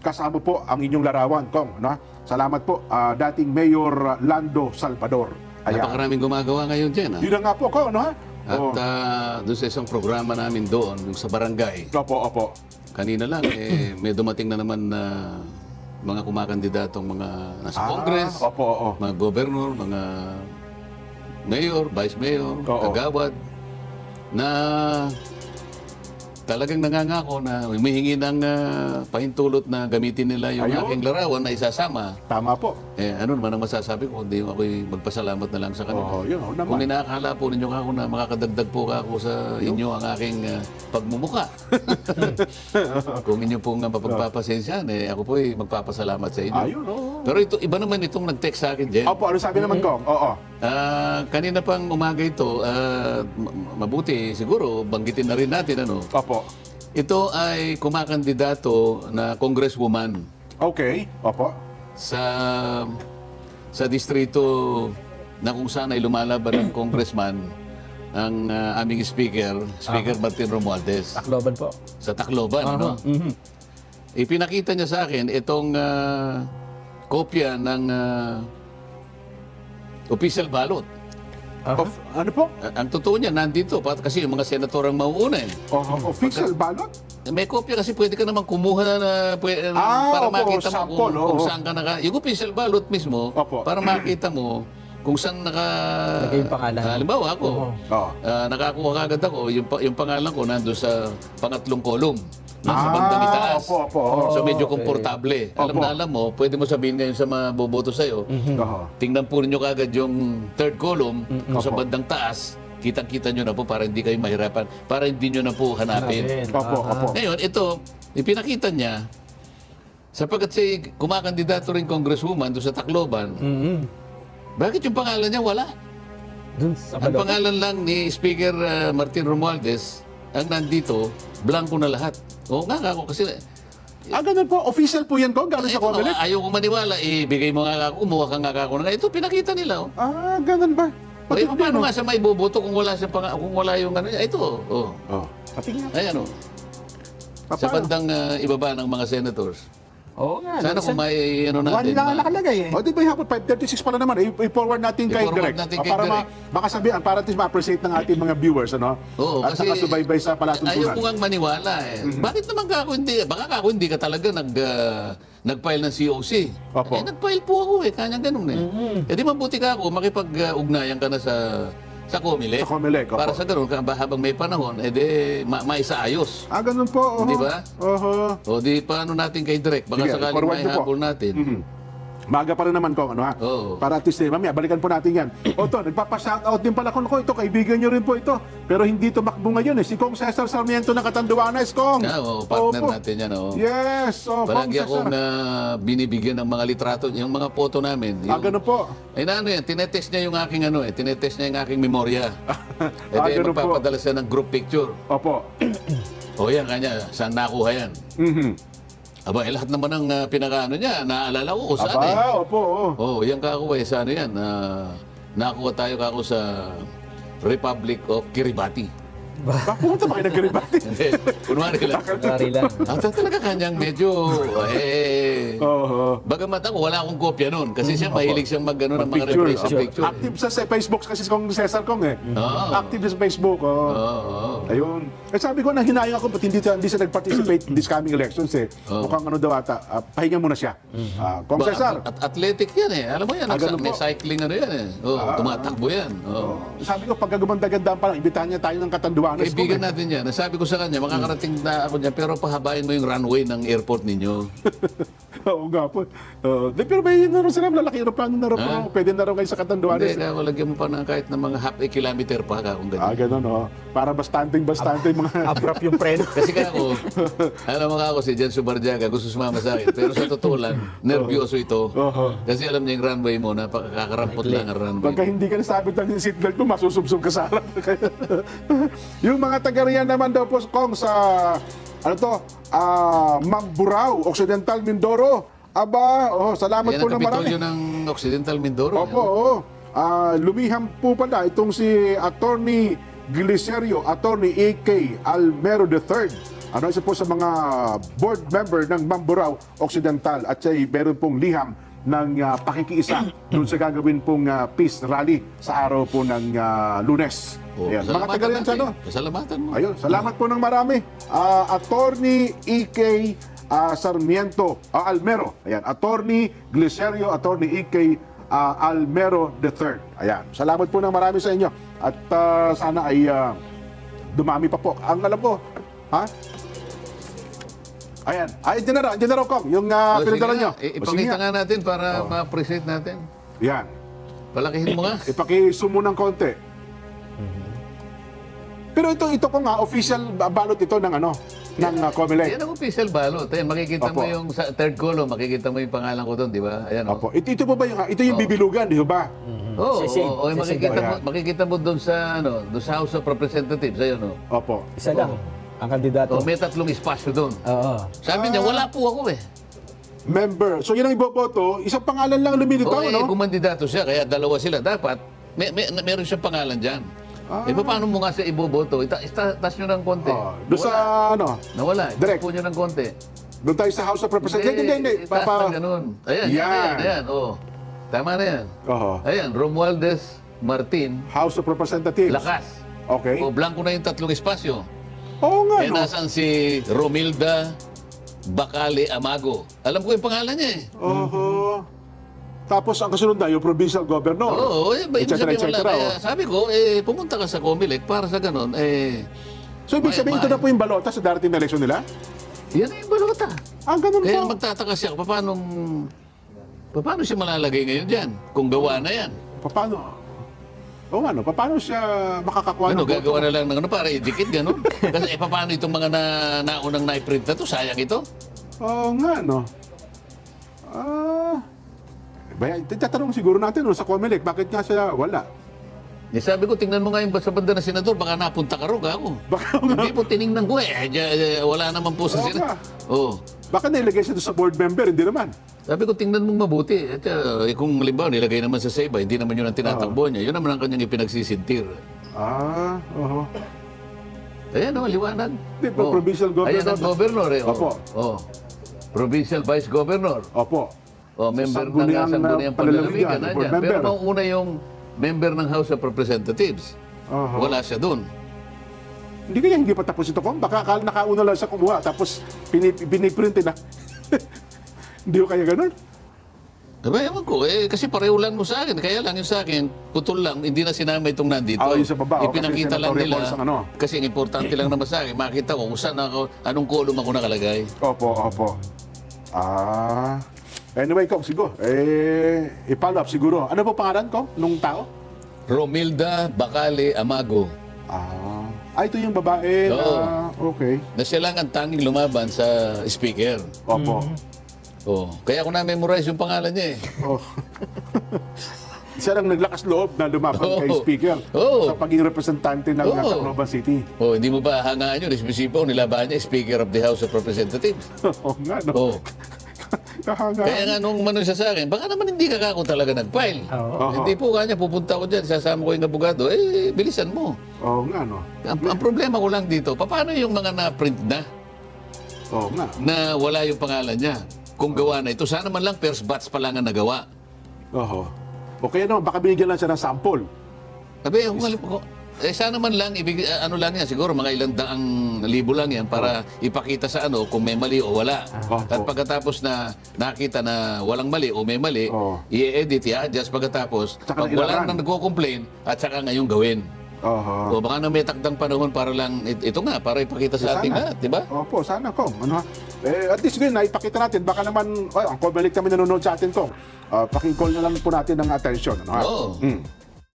kasama po ang inyong larawan, Kong. No? Salamat po, dating Mayor Lando Salvador. Napakaraming gumagawa ngayon dyan. Yun na nga po, Kong. No? At doon sa isang programa namin doon, yung sa barangay, Opo. kanina lang, may dumating na naman na mga kumakandidatong mga nasa Congress, Opo. mga gobernur, mga mayor, vice mayor, kagawad, na talagang nangangako na humihingi ng pahintulot na gamitin nila yung aking larawan na isasama. Tama po. Ano naman ang masasabi ko, hindi ako'y magpasalamat na lang sa kanila. Yun naman. Kung inaakala po ninyo ako na makakadagdag po ako sa inyo ang aking pagmumuka. Kung inyo pong mapagpapasensyahan, ako po'y magpapasalamat sa inyo. Pero ito, iba naman itong nag-text sa akin, Jen. Opo, ano sabi naman, Kong? Kanina pang umaga ito, mabuti siguro, banggitin na rin natin, ano? Opo. Ito ay kumakandidato na congresswoman. Okay. Opo. Sa distrito na kung saan ay lumalaban ng congressman ang aming Speaker Martin Romualdez. Tacloban po. Sa Tacloban, no? Ipinakita niya sa akin itong kopya ng official ballot. Ano po? Ang totoo niya, nandito. Kasi yung mga senator ang mauuna eh. Official ballot? May kopya kasi pwede ka naman kumuha para makita mo kung saan ka naka... Yung official ballot mismo, para makita mo kung saan naging pangalan. Halimbawa ako, nakakuha kagad ako, yung pangalan ko nandun sa pangatlong kolum. Sa bandang itaas. So medyo komportable. Alam mo, pwede mo sabihin ngayon sa mga boboto sa'yo, tingnan po ninyo kagad yung third column sa bandang taas, kitang-kita nyo na po para hindi kayo mahirapan, para hindi nyo na po hanapin. Ngayon, ito, ipinakita niya, sapagkat si kumakandidato rin congresswoman doon sa Tacloban, bakit yung pangalan niya wala? Ang pangalan lang ni Speaker Martin Romualdez, ang nandito, blanco na lahat. Oo nga ako kasi... ganun po. Official po yan, Kong? Gano'n sa Comelec? Ayaw ko maniwala. Ibigay mo nga ako, umuha ka nga ako na. Ito, pinakita nila. Ganun ba? Paano nga siya may boboto kung wala kung wala yung ano niya? Ito, ayan o. Sa bandang ibaba ng mga senators. Oo nga. Sana kung may ano natin. One lang nakalagay eh. Di ba hapon 5:36 pala naman. I-forward natin kay Direk. Para makasabihan, para at least ma-appreciate ng ating mga viewers, ano? Oo, at kasi nakasubaybay sa palatuntunan. ayaw ko nga maniwala eh. Bakit naman baka hindi ka talaga nag-file ng COC. Nag-file po ako eh, kanyang ganun eh. Di mabuti ka ako, makipag-ugnayan ka na sa Comelec. Sa Comelec, para sa ganun, habang may panahon, maisaayos. Ganun po. Di ba? O di paano natin kay Direk? Baka sakaling may habol natin. Maga pa rin naman, Kong, ano ha? Para at least, mamaya, balikan po natin yan. Nagpapa-shoutout din pala ko ito, kaibigan nyo rin po ito. Pero hindi tumakbo ngayon eh. Si Kong Cesar Sarmiento ng Catanduanes, Kong. Partner natin yan, Yes, palagi akong binibigyan ng mga litrato, yung mga photo namin. Ganun po. Tinetest niya yung aking tinetest niya yung aking memorya. Magpapadala siya ng group picture. Yan kanya, saan nakuha yan? Lahat naman ng pinakaano niya, naalala ko kung saan eh. Yan kako eh, saan yan? Nakuha tayo kako sa Republic of Kiribati. Pumunta ba kayo ng Kiribati? Kunwari lang. Talaga kanyang medyo, bagamat ako, wala akong kopya nun. Kasi siya mahilig siyang mag-ano ng mga replace sa picture. Active sa Facebook kasi kung Cesar Kong eh. Active sa Facebook. Ayun. Sabi ko na hinayang ako, ba't hindi siya nag-participate in this coming elections eh. Mukhang ano daw ata, pahinga muna siya. Kung Cesar. Athletic yan eh. Alam mo yan, may cycling ano yan eh. Tumatakbo yan. Sabi ko, pag gumanda-gandaan pa lang, ibitahan niya tayo ng Catanduanes. Kaibigan natin yan. Nasabi ko sa kanya, makakarating na ako niya, pero pahabain mo yung runway ng airport ninyo. Oo nga po. Pero may naroon sila, lalaki aeroplano na rin. Pwede na rin kayo sa Catanduanes. Hindi, lagyan mo pa ng kahit na mga half a kilometer pa kung ganyan. Ganun para bastante mga... Abrap yung preno. Kasi ako, alam mo ako, si Jan Subarjaga, gusto sumama sa akin. Pero sa totoo lang, nervyoso ito. Kasi alam niya yung runway mo, napakakarampot lang ang runway. Pagka hindi ka nasabit ng seatbelt mo, masusubsob ka sa harap. Yung mga taga-riyan naman daw po, Kong, sa Mamburao, Occidental Mindoro. Salamat po ng marami. Yan ang ng Occidental Mindoro. Lumiham po pala itong si Attorney Glicerio, Attorney A.K. Almero III. Ano, isa po sa mga board member ng Mamburao Occidental at siya meron pong liham ng pakikiisa doon sa gagawin pong peace rally sa araw po ng Lunes. Ayan. Mga taga riyan siya, no? Pasalamatan mo. Ayun, salamat po ng marami. Attorney E.K. Sarmiento Almero. Ayan, Attorney Glicerio, Attorney E.K. Almero III. Ayan, salamat po ng marami sa inyo. At sana ay dumami pa po. Ang alam ko, ha? Ayan, General Kong, yung pinadala nyo. Ipakita nga natin para ma-appreciate natin. Yan. Palakihin mo nga. Ipakisumo ng konti. Pero ito ko nga, official balot ito ng ng COMELEC. Yan ang official balot. Ayan, makikita mo Opo. yung sa third column, makikita mo yung pangalan ko doon, di ba? Ayan, Opo. Ito po ba yung bibilugan, di ba? Oo, Sisig. makikita mo doon sa doon sa House of Representatives, ayun oh. Opo. Isa lang ang kandidato. May 3 espasyo doon. Oo. Sabi niya, wala po ako eh. Member. So yun ang iboboto, isang pangalan lang lumilitaw, no? Kumandidato siya, kaya dalawa sila. Dapat, meron siyang pangalan dyan. Paano mo nga siya iboboto? Itas nyo ng konti. Doon sa Nawala. Direct. Itas nyo ng konti. doon tayo sa House of Representatives. Hindi. Itaas na ganun. Ayan, yan. Oh. Tama na yan. Oho. Ayan, Romualdez Martin, House of Representatives. Lakas. Okay. O, blanco na yung 3 espasyo. Oo nga, Eh, no? nasaan si Romilda Bacale Amago? Alam ko yung pangalan niya eh. Oho. Tapos ang kasunod na, yung provincial governor. Oo, ibig Et cetera, sabihin et wala. cetera, Kaya oh. sabi ko, pumunta ka sa COMELEC para sa ganun. So ibig sabihin, ito na po yung balota sa darating na eleksyon nila? Yan na yung balota. Ganun Kaya po. magtataka siya, paano siya malalagay ngayon dyan? Kung gawa na yan. Paano? Paano siya makakakuha ng Gagawa na lang ng para idikit, gano'n? Kasi paano itong mga naunang na-print na to? Sayang ito? Oo nga, no? Tatanong siguro natin sa COMELEC, bakit nga siya wala? Sabi ko, tingnan mo nga yung sa banda na senador, baka napunta ka ro, ako. Baka Hindi po tinignan ko wala naman po sa Oo senador. nga. Oo. Baka nailagay siya doon sa board member, hindi naman. Sabi ko, tingnan mong mabuti. At kung halimbawa, nilagay naman sa SEBA, hindi naman yun ang tinatakbo niya. Yun naman ang kanyang ipinagsisintir. Oo. Ayan o, liwanag. Hindi, provincial governor. Ayan ang governor eh. Opo. Provincial vice governor. Opo. Member ng Sangguniang Sangguniang Panlalawigan, Panlalawigan. board Pero member. mauuna yung member ng House of Representatives. Oho. Wala siya doon. Hindi kaya hindi pa tapos ito ko? Baka nakauna lang siya kumuha, tapos piniprint na. Hindi ko kaya ganun? Ewan ko, kasi pareho lang mo sa akin. Kaya lang yung sa akin, putol lang, hindi na sinama itong nandito. Yung sa baba. Ipinakita lang nila. Ang Kasi ang importante lang naman sa akin, makita ko kung saan ako, anong column ako nakalagay. Opo. Anyway, Kong, siguro. I-follow up siguro. Ano po pangalan ko nung tao? Romilda Bacale Amago. Ito yung babae na... Okay. Na siya lang ang tanging lumaban sa speaker. Opo. Kaya ako na-memorize yung pangalan niya eh. Oh. Siya lang naglakas loob na lumaban kay Speaker Oo. sa pagiging representante ng Tacloban City. Hindi mo ba hangaan yun? Espesipo, nilaban niya, Speaker of the House of Representatives. Oo nga, no? Kahanga. Kaya nga nung mano siya sa akin, baka naman hindi ka kako talaga nag-file. Hindi po kanya, pupunta ko dyan, sasama ko yung abogado, bilisan mo. Oo nga, no? Ang problema ko lang dito, paano yung mga na-print na, Oo nga. na wala yung pangalan niya? Kung gawa na ito, sana man lang first batch pa lang ang nagawa. Oo. O kaya naman, baka binigyan lang siya ng sample. Sabi, sana man lang, ano lang yan, siguro mga ilang daang libo lang yan para ipakita sa kung may mali o wala. At pagkatapos na nakita na walang mali o may mali, i-edit, i-adjust pagkatapos. Tsaka Pag walang nang nagko-complain, at saka ngayong gawin. O baka na may takdang panahon para lang, ito nga, para ipakita sa ating lahat, di ba? Opo, sana, Kong. At least ngayon, naipakita natin. Baka naman, ang COMELEC naman nanonood sa atin, Kong. Pakicall na lang po natin ng attention. Oo.